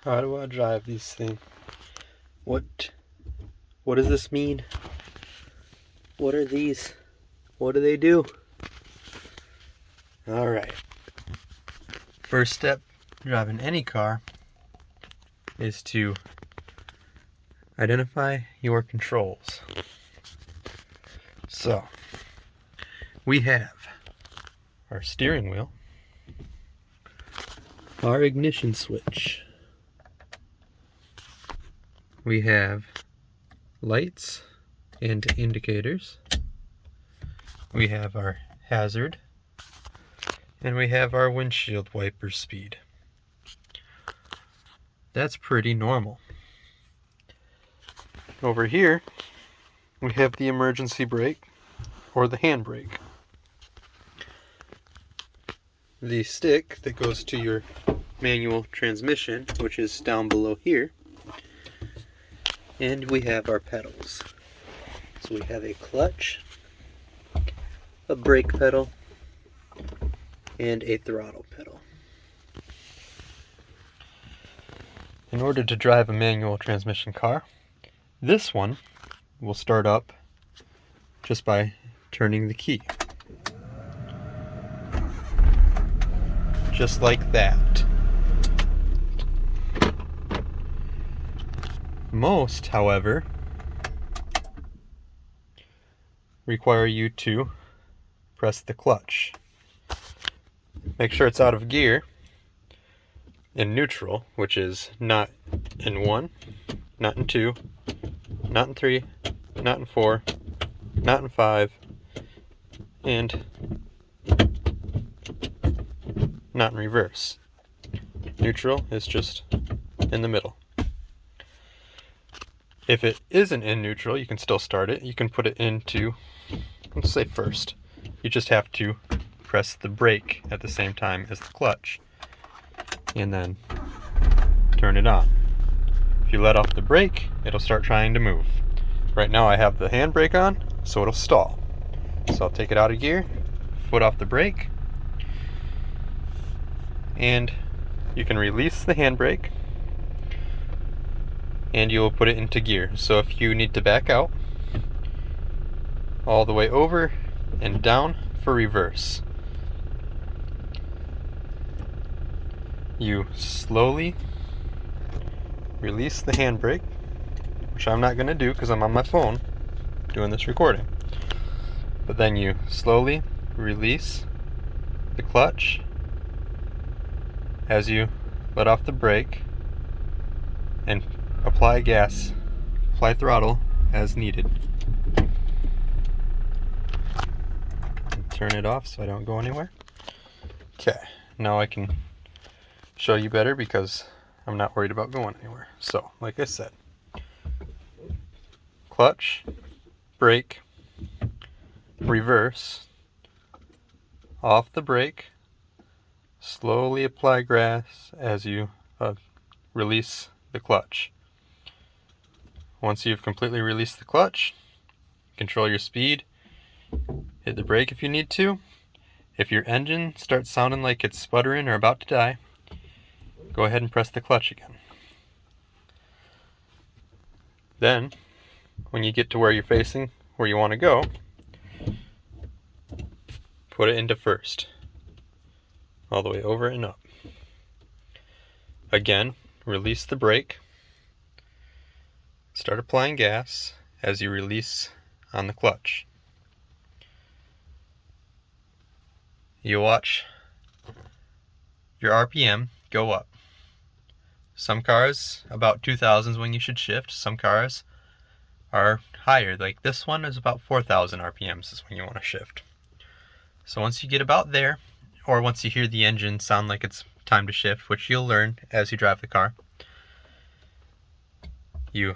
How do I drive these things? What does this mean? What are these? What do they do? Alright. First step driving any car is to identify your controls. So, we have our steering wheel, our ignition switch, we have lights and indicators, we have our hazard, and we have our windshield wiper speed. That's pretty normal. Over here, we have the emergency brake or the handbrake. The stick that goes to your manual transmission, which is down below here. And we have our pedals. So we have a clutch, a brake pedal, and a throttle pedal. In order to drive a manual transmission car, this one will start up just by turning the key. Just like that. Most, however, require you to press the clutch. Make sure it's out of gear in neutral, which is not in 1, not in 2, not in 3, not in 4, not in 5, and not in reverse. Neutral is just in the middle. If it isn't in neutral, you can still start it. You can put it into, let's say first. You just have to press the brake at the same time as the clutch, and then turn it on. If you let off the brake, it'll start trying to move. Right now I have the handbrake on, so it'll stall. So I'll take it out of gear, foot off the brake, and you can release the handbrake, and you will put it into gear. So if you need to back out, all the way over and down for reverse. You slowly release the handbrake, which I'm not going to do because I'm on my phone doing this recording. But then you slowly release the clutch as you let off the brake and apply throttle as needed. And turn it off so I don't go anywhere. Okay, now I can show you better because I'm not worried about going anywhere. So, like I said, clutch, brake, reverse, off the brake, slowly apply gas as you release the clutch. Once you've completely released the clutch, control your speed, hit the brake if you need to. If your engine starts sounding like it's sputtering or about to die, go ahead and press the clutch again. Then, when you get to where you're facing, where you want to go, put it into first, all the way over and up. Again, release the brake, start applying gas as you release on the clutch. You'll watch your RPM go up. Some cars, about 2,000 is when you should shift. Some cars are higher. Like this one is about 4,000 RPMs is when you want to shift. So once you get about there, or once you hear the engine sound like it's time to shift, which you'll learn as you drive the car, you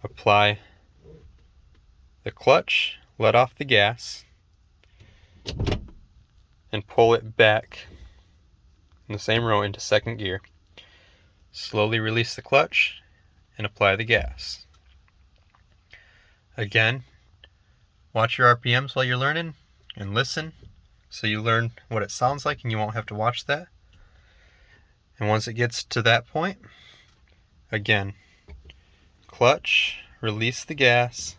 apply the clutch, let off the gas, and pull it back in the same row into second gear. Slowly release the clutch and apply the gas. Again, watch your RPMs while you're learning and listen so you learn what it sounds like and you won't have to watch that. And once it gets to that point, again, clutch, release the gas.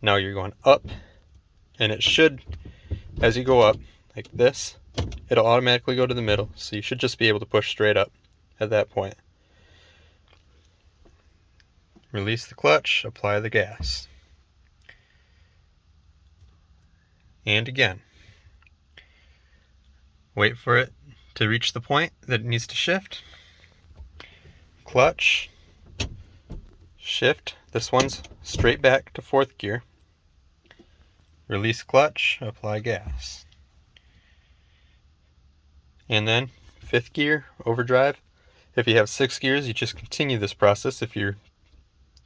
Now you're going up, and it should, as you go up like this, it'll automatically go to the middle, so you should just be able to push straight up at that point. Release the clutch, apply the gas. And again. Wait for it to reach the point that it needs to shift. Clutch, shift. This one's straight back to 4th gear. Release clutch, apply gas. And then 5th gear, overdrive. If you have 6 gears, you just continue this process. If you're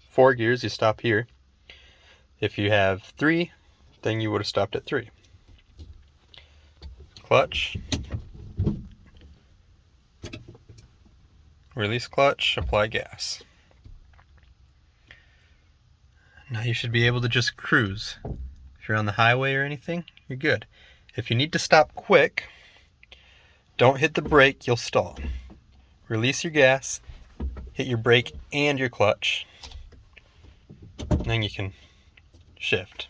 4 gears, you stop here. If you have 3, then you would have stopped at 3. Clutch, release clutch, apply gas. Now you should be able to just cruise. If you're on the highway or anything, you're good. If you need to stop quick, don't hit the brake, you'll stall. Release your gas, hit your brake and your clutch, and then you can shift.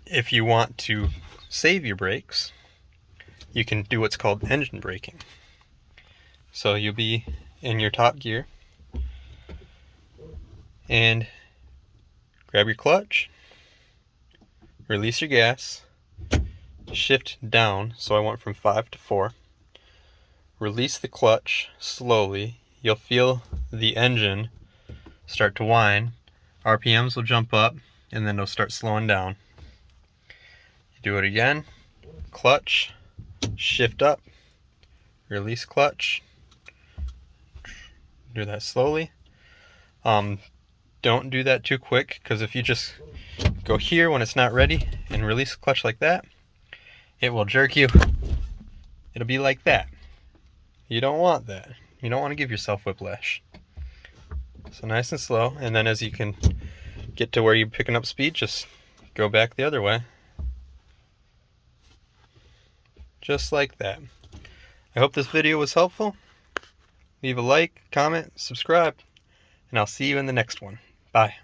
If you want to save your brakes, you can do what's called engine braking. So you'll be in your top gear and grab your clutch, release your gas, shift down, so I went from 5 to 4, release the clutch slowly. You'll feel the engine start to whine, RPMs will jump up, and then it'll start slowing down. Do it again, clutch, shift up, release clutch, do that slowly. Don't do that too quick, because if you just go here when it's not ready and release clutch like that, it will jerk you. It'll be like that. You don't want that. You don't want to give yourself whiplash. So nice and slow, and then as you can get to where you're picking up speed, just go back the other way. Just like that. I hope this video was helpful. Leave a like, comment, subscribe, and I'll see you in the next one. Bye.